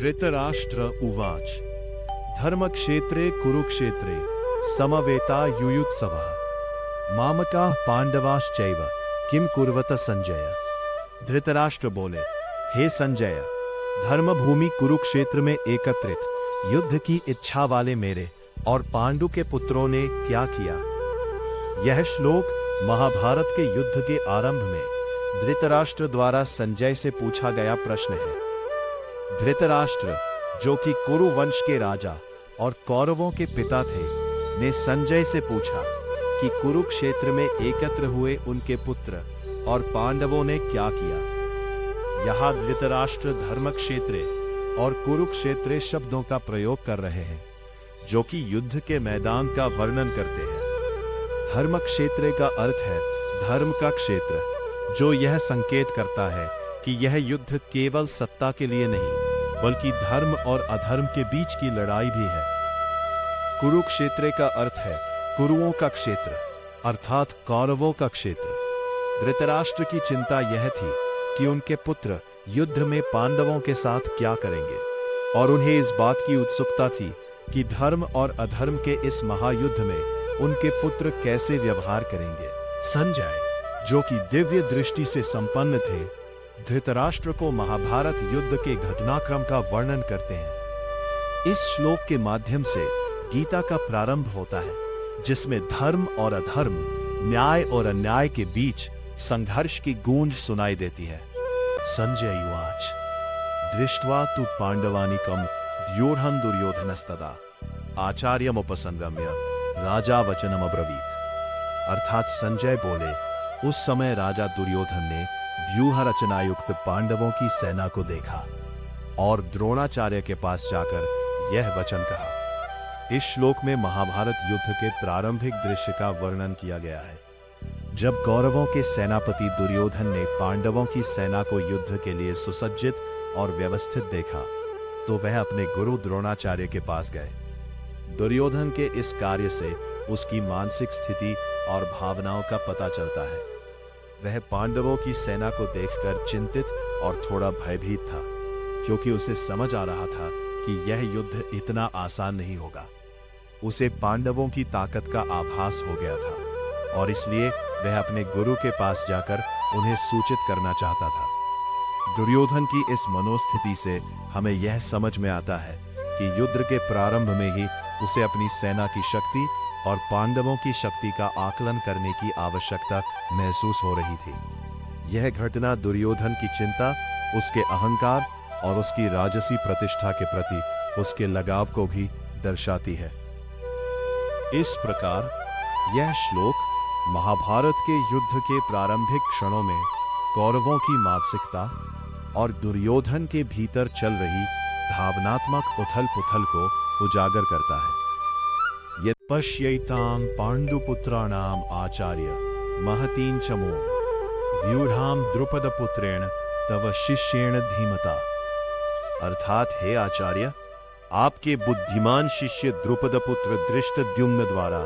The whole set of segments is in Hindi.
धृतराष्ट्र उवाच धर्मक्षेत्रे कुरुक्षेत्रे समवेता युयुत्सवः मामकाः पांडवाश्चैव किम कुर्वत संजय। धृतराष्ट्र बोले, हे संजय, धर्मभूमि कुरुक्षेत्र में एकत्रित युद्ध की इच्छा वाले मेरे और पांडु के पुत्रों ने क्या किया। यह श्लोक महाभारत के युद्ध के आरंभ में धृतराष्ट्र द्वारा संजय से पूछा गया प्रश्न है। धृतराष्ट्र, जो कि कुरु वंश के राजा और कौरवों के पिता थे, ने संजय से पूछा कि कुरुक्षेत्र में एकत्र हुए उनके पुत्र और पांडवों ने क्या किया। यहाँ धृतराष्ट्र धर्मक्षेत्रे और कुरुक्षेत्रे शब्दों का प्रयोग कर रहे हैं, जो कि युद्ध के मैदान का वर्णन करते हैं। धर्मक्षेत्रे का अर्थ है धर्म का क्षेत्र, जो यह संकेत करता है कि यह युद्ध केवल सत्ता के लिए नहीं, बल्कि धर्म और अधर्म के बीच की लड़ाई भी है। कुरुक्षेत्र का अर्थ है कुरुओं का क्षेत्र, अर्थात कौरवों का क्षेत्र। धृतराष्ट्र की चिंता यह थी कि उनके पुत्र युद्ध में पांडवों के साथ क्या करेंगे, और उन्हें इस बात की उत्सुकता थी कि धर्म और अधर्म के इस महायुद्ध में उनके पुत्र कैसे व्यवहार करेंगे। संजय, जो कि दिव्य दृष्टि से संपन्न थे, धृतराष्ट्र को महाभारत युद्ध के घटनाक्रम का वर्णन करते हैं। इस श्लोक के माध्यम से गीता का प्रारंभ होता है, जिसमें धर्म और अधर्म, न्याय और अन्याय के बीच संघर्ष की गूंज सुनाई देती है। संजय उवाच दृष्ट्वा तु पांडवानिकं व्यूढ़ं दुर्योधनस्तदा आचार्यमुपसंगम्य राजा वचनम अब्रवीत। अर्थात संजय बोले, उस समय राजा दुर्योधन ने व्यूह रचनायुक्त पांडवों की सेना को देखा और द्रोणाचार्य के पास जाकर यह वचन कहा। इस श्लोक में महाभारत युद्ध के प्रारंभिक दृश्य का वर्णन किया गया है। जब कौरवों के सेनापति दुर्योधन ने पांडवों की सेना को युद्ध के लिए सुसज्जित और व्यवस्थित देखा, तो वह अपने गुरु द्रोणाचार्य के पास गए। दुर्योधन के इस कार्य से उसकी मानसिक स्थिति और भावनाओं का पता चलता है। वह पांडवों की सेना को देखकर चिंतित और थोड़ा भयभीत था, क्योंकि उसे समझ आ रहा था कि यह युद्ध इतना आसान नहीं होगा। उसे पांडवों की ताकत का आभास हो गया था, और इसलिए वह अपने गुरु के पास जाकर उन्हें सूचित करना चाहता था। दुर्योधन की इस मनोस्थिति से हमें यह समझ में आता है कि युद्ध के प्रारंभ में ही उसे अपनी सेना की शक्ति और पांडवों की शक्ति का आकलन करने की आवश्यकता महसूस हो रही थी। यह घटना दुर्योधन की चिंता, उसके अहंकार और उसकी राजसी प्रतिष्ठा के प्रति उसके लगाव को भी दर्शाती है। इस प्रकार यह श्लोक महाभारत के युद्ध के प्रारंभिक क्षणों में कौरवों की मानसिकता और दुर्योधन के भीतर चल रही भावनात्मक उथल-पुथल को उजागर करता है। यत् पश्यैतां पांडुपुत्राणाम आचार्य महतीं चमो व्यूढ़ां द्रुपदपुत्रेण तव शिष्येण धीमता। अर्थात, हे आचार्य, आपके बुद्धिमान शिष्य द्रुपदपुत्र धृष्टद्युम्न द्वारा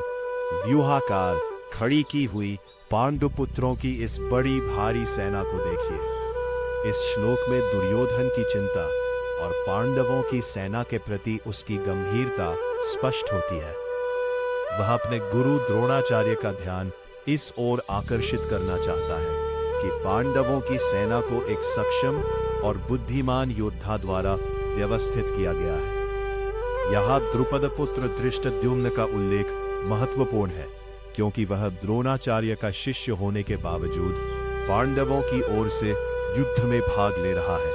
व्यूहाकार खड़ी की हुई पांडुपुत्रों की इस बड़ी भारी सेना को देखिए। इस श्लोक में दुर्योधन की चिंता और पांडवों की सेना के प्रति उसकी गंभीरता स्पष्ट होती है। वह अपने गुरु द्रोणाचार्य का ध्यान इस ओर आकर्षित करना चाहता है कि पांडवों की सेना को एक सक्षम और बुद्धिमान योद्धा द्वारा व्यवस्थित किया गया है। यहाँ द्रुपदपुत्र धृष्टद्युम्न का उल्लेख महत्वपूर्ण है, क्योंकि वह द्रोणाचार्य का शिष्य होने के बावजूद पांडवों की ओर से युद्ध में भाग ले रहा है।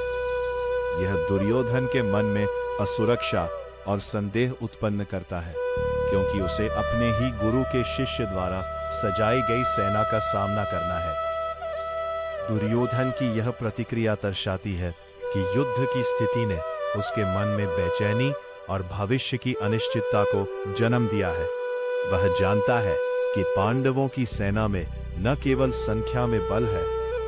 यह दुर्योधन के मन में असुरक्षा और संदेह उत्पन्न करता है, क्योंकि उसे अपने ही गुरु के शिष्य द्वारा सजाई गई सेना का सामना करना है। दुर्योधन की यह प्रतिक्रिया दर्शाती है कि युद्ध की स्थिति ने उसके मन में बेचैनी और भविष्य की अनिश्चितता को जन्म दिया है। वह जानता है कि पांडवों की सेना में न केवल संख्या में बल है,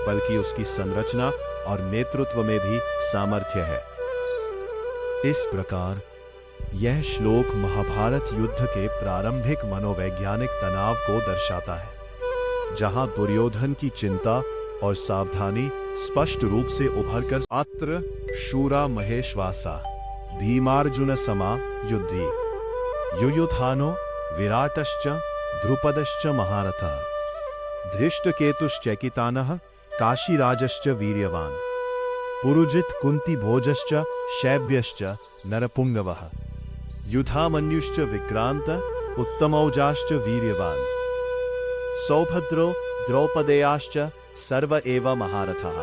बल्कि उसकी संरचना और नेतृत्व में भी सामर्थ्य है। इस प्रकार यह श्लोक महाभारत युद्ध के प्रारंभिक मनोवैज्ञानिक तनाव को दर्शाता है, जहां दुर्योधन की चिंता और सावधानी स्पष्ट रूप से उभरकर अत्र शूरा महेश्वासा भीमार्जुन समा युद्धि युयुधानो विराटश्च द्रुपदश्च महारथः धृष्टकेतुश्चैकितानः काशीराजश्च वीर्यवान् पुरुजित कुंती भोजश्च शैब्यश्च नरपुंगवः युधामन्युश्च विक्रांत उत्तमौजाश्च वीर्यवान् सौभद्रो द्रौपदेयाश्च सर्व एव महारथः।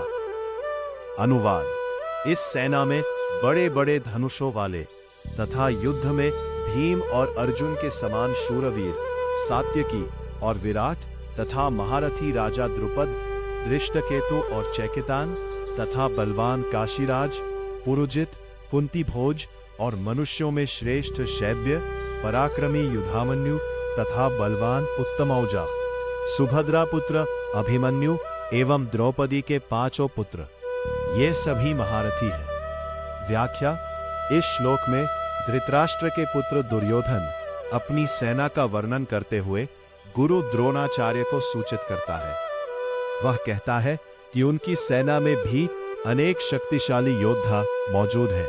अनुवाद। इस सेना में बड़े बड़े धनुषों वाले तथा युद्ध में भीम और अर्जुन के समान शूरवीर सात्यकी और विराट तथा महारथी राजा द्रुपद, धृष्टकेतु और चैकितान तथा बलवान काशीराज, पुरुजित, कुंती भोज और मनुष्यों में श्रेष्ठ शैब्य, पराक्रमी युधामन्यु तथा बलवान उत्तमौजा, सुभद्रा पुत्र अभिमन्यु एवं द्रौपदी के 5 पुत्र, ये सभी महारथी हैं। व्याख्या। इस श्लोक में धृतराष्ट्र के पुत्र दुर्योधन अपनी सेना का वर्णन करते हुए गुरु द्रोणाचार्य को सूचित करता है। वह कहता है कि उनकी सेना में भी अनेक शक्तिशाली योद्धा मौजूद हैं,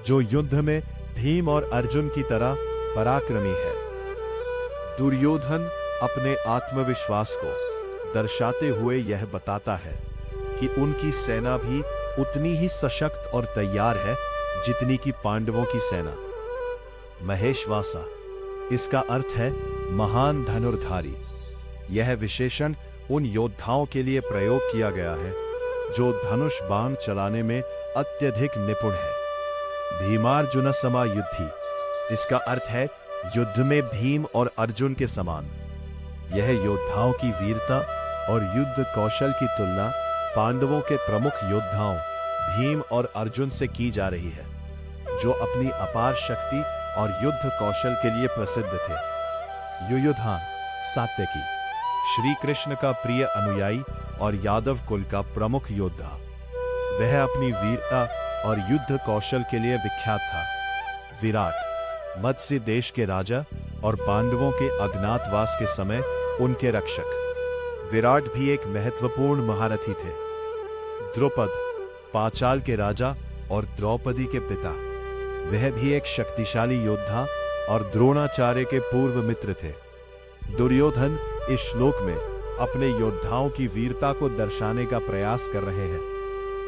जो युद्ध में भीम और अर्जुन की तरह पराक्रमी है। दुर्योधन अपने आत्मविश्वास को दर्शाते हुए यह बताता है कि उनकी सेना भी उतनी ही सशक्त और तैयार है जितनी कि पांडवों की सेना। महेशवासा, इसका अर्थ है महान धनुर्धारी। यह विशेषण उन योद्धाओं के लिए प्रयोग किया गया है जो धनुष बाण चलाने में अत्यधिक निपुण है। भीमार्जुन समा युद्धि, इसका अर्थ है युद्ध में भीम और अर्जुन के समान। यह योद्धाओं की वीरता और युद्ध कौशल की तुलना पांडवों के प्रमुख योद्धाओं भीम और अर्जुन से की जा रही है, जो अपनी अपार शक्ति और युद्ध कौशल के लिए प्रसिद्ध थे। युयुधान, सात्यकी, श्री कृष्ण का प्रिय अनुयायी और यादव कुल का प्रमुख योद्धा। वह अपनी वीरता और युद्ध कौशल के लिए विख्यात था। विराट, मत्स्य देश के राजा और पांडवों के अज्ञातवास के समय उनके रक्षक। विराट भी एक महत्वपूर्ण महारथी थे। द्रुपद, पांचाल के राजा और द्रौपदी के पिता, वह भी एक शक्तिशाली योद्धा और द्रोणाचार्य के पूर्व मित्र थे। दुर्योधन इस श्लोक में अपने योद्धाओं की वीरता को दर्शाने का प्रयास कर रहे हैं,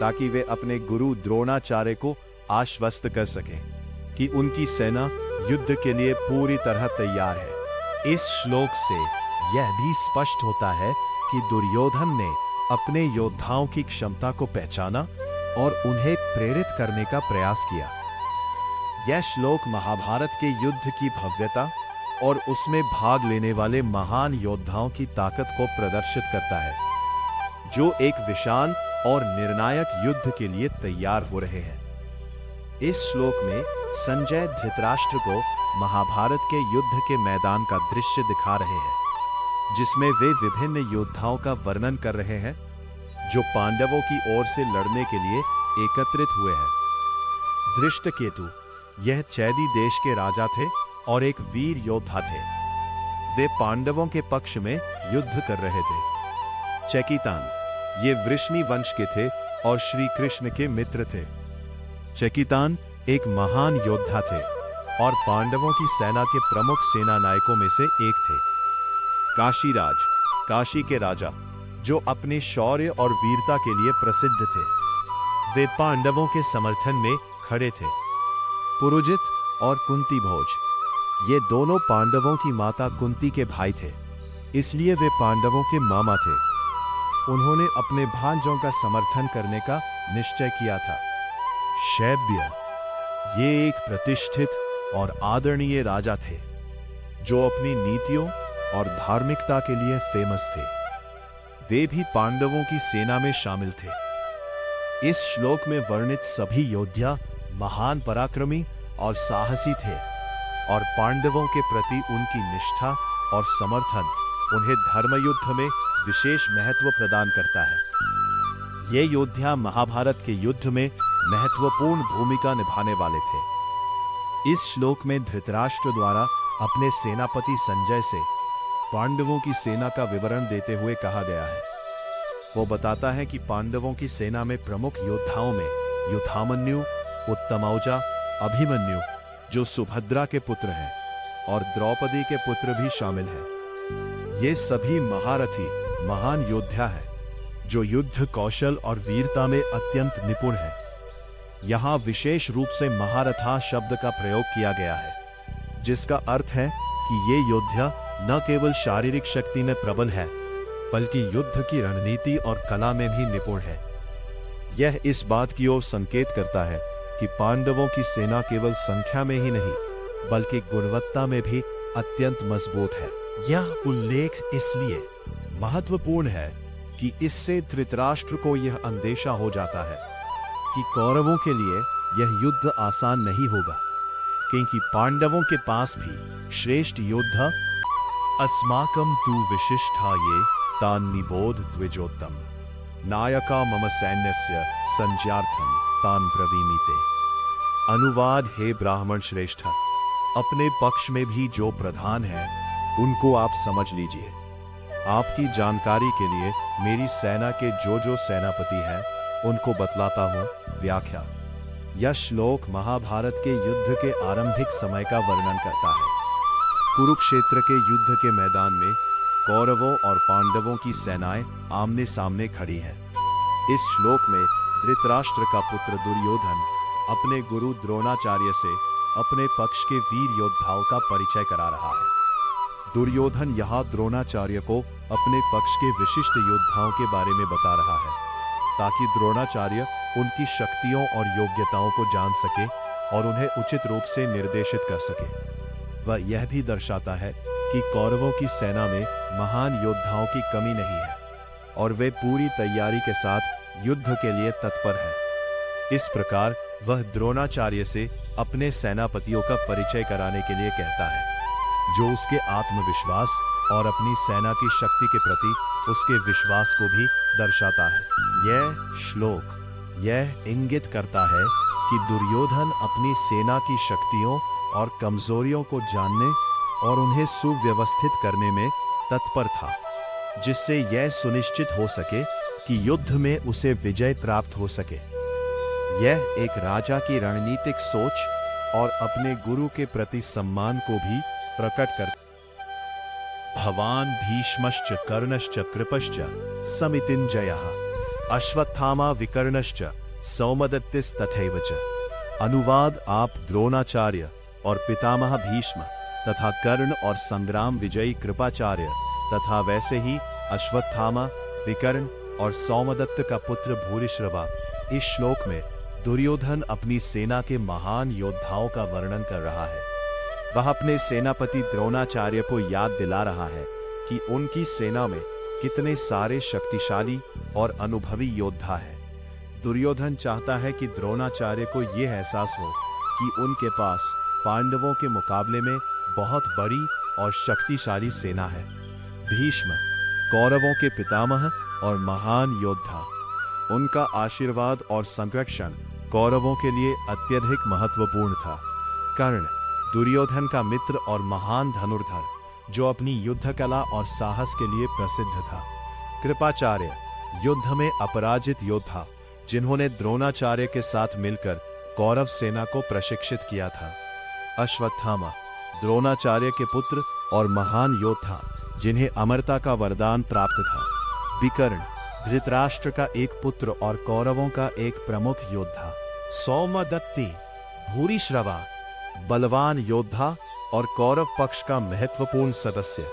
ताकि वे अपने गुरु द्रोणाचार्य को आश्वस्त कर सकें कि उनकी सेना युद्ध के लिए पूरी तरह तैयार है। इस श्लोक से यह भी स्पष्ट होता है कि दुर्योधन ने अपने योद्धाओं की क्षमता को पहचाना और उन्हें प्रेरित करने का प्रयास किया। यह श्लोक महाभारत के युद्ध की भव्यता और उसमें भाग लेने वाले महान योद्धाओं की ताकत को प्रदर्शित करता है, जो एक विशाल और निर्णायक युद्ध के लिए तैयार हो रहे हैं। इस श्लोक में संजय धृतराष्ट्र को महाभारत के युद्ध के मैदान का दृश्य दिखा रहे हैं, जिसमें वे विभिन्न योद्धाओं का वर्णन कर रहे हैं जो पांडवों की ओर से लड़ने के लिए एकत्रित हुए हैं। धृष्टकेतु, यह चैदी देश के राजा थे और एक वीर योद्धा थे। वे पांडवों के पक्ष में युद्ध कर रहे थे। चैकितान, ये वृष्णि वंश के थे और श्री कृष्ण के मित्र थे। चैकितान एक महान योद्धा थे और पांडवों की सेना के प्रमुख सेना नायकों में से एक थे। काशीराज, काशी के राजा, जो अपने शौर्य और वीरता के लिए प्रसिद्ध थे, वे पांडवों के समर्थन में खड़े थे। पुरुजित और कुंती भोज, ये दोनों पांडवों की माता कुंती के भाई थे, इसलिए वे पांडवों के मामा थे। उन्होंने अपने भांजों का समर्थन करने का निश्चय किया था। शैब्य, ये एक प्रतिष्ठित और आदरणीय राजा थे, जो अपनी नीतियों और धार्मिकता के लिए फेमस थे। वे भी पांडवों की सेना में शामिल थे। इस श्लोक में वर्णित सभी योद्धा महान पराक्रमी और साहसी थे और पांडवों के प्रति उनकी निष्ठा और समर्थन उन्हें धर्मयुद्ध में विशेष महत्व प्रदान करता है। ये योद्धा महाभारत के युद्ध में महत्वपूर्ण भूमिका निभाने वाले थे। इस श्लोक में धृतराष्ट्र द्वारा अपने सेनापति संजय से पांडवों की सेना का विवरण देते हुए कहा गया है। वो बताता है कि पांडवों की सेना में प्रमुख योद्धाओं में युधामन्यु, उत्तमौजा, अभिमन्यु जो सुभद्रा के पुत्र हैं और द्रौपदी के पुत्र भी शामिल हैं। ये सभी महारथी महान योद्धा हैं जो युद्ध कौशल और वीरता में अत्यंत निपुण हैं। यहाँ विशेष रूप से महारथा शब्द का प्रयोग किया गया है, जिसका अर्थ है कि ये योद्धा न केवल शारीरिक शक्ति में प्रबल है बल्कि युद्ध की रणनीति और कला में भी निपुण है। यह इस बात की ओर संकेत करता है कि पांडवों की सेना केवल संख्या में ही नहीं बल्कि गुणवत्ता में भी अत्यंत मजबूत है। यह उल्लेख इसलिए महत्वपूर्ण है कि इससे धृतराष्ट्र को यह अंदेशा हो जाता है कि कौरवों के लिए यह युद्ध आसान नहीं होगा, क्योंकि पांडवों के पास भी श्रेष्ठ योद्धा अस्माकं तु विशिष्टा ये तान् निबोध द्विजोत्तम नायका मम सैन्यस्य संज्ञार्थम तान् ब्रवीमीते। अनुवाद: हे ब्राह्मण श्रेष्ठ, अपने पक्ष में भी जो प्रधान है उनको आप समझ लीजिए। आपकी जानकारी के लिए मेरी सेना के जो सेनापति हैं उनको बतलाता हूँ। व्याख्या: यह श्लोक महाभारत के युद्ध के आरंभिक समय का वर्णन करता है। कुरुक्षेत्र के युद्ध के मैदान में कौरवों और पांडवों की सेनाएं आमने सामने खड़ी हैं। इस श्लोक में धृतराष्ट्र का पुत्र दुर्योधन अपने गुरु द्रोणाचार्य से अपने पक्ष के वीर योद्धाओं का परिचय करा रहा है। दुर्योधन यहाँ द्रोणाचार्य को अपने पक्ष के विशिष्ट योद्धाओं के बारे में बता रहा है ताकि द्रोणाचार्य उनकी शक्तियों और योग्यताओं को जान सके और उन्हें उचित रूप से निर्देशित कर सके। वह यह भी दर्शाता है कि कौरवों की सेना में महान योद्धाओं की कमी नहीं है और वे पूरी तैयारी के साथ युद्ध के लिए तत्पर हैं। इस प्रकार वह द्रोणाचार्य से अपने सेनापतियों का परिचय कराने के लिए कहता है, जो उसके आत्मविश्वास और अपनी सेना की शक्ति के प्रति उसके विश्वास को भी दर्शाता है। यह श्लोक यह इंगित करता है कि दुर्योधन अपनी सेना की शक्तियों और कमजोरियों को जानने और उन्हें सुव्यवस्थित करने में तत्पर था, जिससे यह सुनिश्चित हो सके कि युद्ध में उसे विजय प्राप्त हो सके। यह एक राजा की रणनीतिक सोच और अपने गुरु के प्रति सम्मान को भी प्रकट कर। भवान भीष्मश्च कर्णश्च कृपश्च समितिञ्जयः अश्वत्थामा विकर्णश्च सौमदत्तिस्तथैव च। अनुवाद: आप द्रोणाचार्य और पितामह भीष्म तथा कर्ण और संग्राम विजयी कृपाचार्य तथा वैसे ही अश्वत्थामा, विकर्ण और सौमदत्त का पुत्र भूरिश्रवा। इस श्लोक में दुर्योधन अपनी सेना के महान योद्धाओं का वर्णन कर रहा है। वह अपने सेनापति द्रोणाचार्य को याद दिला रहा है कि उनकी सेना में कितने सारे शक्तिशाली और अनुभवी योद्धा हैं। दुर्योधन चाहता है कि द्रोणाचार्य को यह एहसास हो कि उनके पास पांडवों के मुकाबले में बहुत बड़ी और शक्तिशाली सेना है। भीष्म कौरवों के पितामह और महान योद्धा, उनका आशीर्वाद और संरक्षण कौरवों के लिए अत्यधिक महत्वपूर्ण था। कर्ण दुर्योधन का मित्र और महान धनुर्धर, जो अपनी युद्ध कला और साहस के लिए प्रसिद्ध था। कृपाचार्य युद्ध में अपराजित योद्धा, जिन्होंने द्रोणाचार्य के साथ मिलकर कौरव सेना को प्रशिक्षित किया था। अश्वत्थामा द्रोणाचार्य के पुत्र और महान योद्धा, जिन्हें अमरता का वरदान प्राप्त था। विकर्ण धृतराष्ट्र का एक पुत्र और कौरवों का एक प्रमुख योद्धा। सौमदत्ति भूरिश्रवा बलवान योद्धा और कौरव पक्ष का महत्वपूर्ण सदस्य।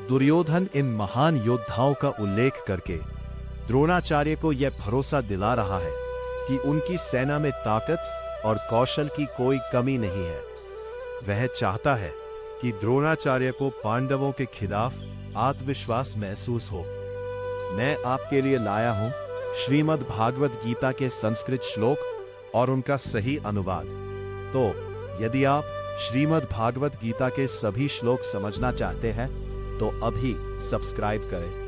दुर्योधन इन महान योद्धाओं का उल्लेख करके द्रोणाचार्य को यह भरोसा दिला रहा है कि उनकी सेना में ताकत और कौशल की कोई कमी नहीं है। वह चाहता है कि द्रोणाचार्य को पांडवों के खिलाफ आत्मविश्वास महसूस हो। मैं आपके लिए लाया हूं श्रीमद् भागवत गीता के संस्कृत श्लोक और उनका सही अनुवाद। तो यदि आप श्रीमद् भागवत गीता के सभी श्लोक समझना चाहते हैं तो अभी सब्सक्राइब करें।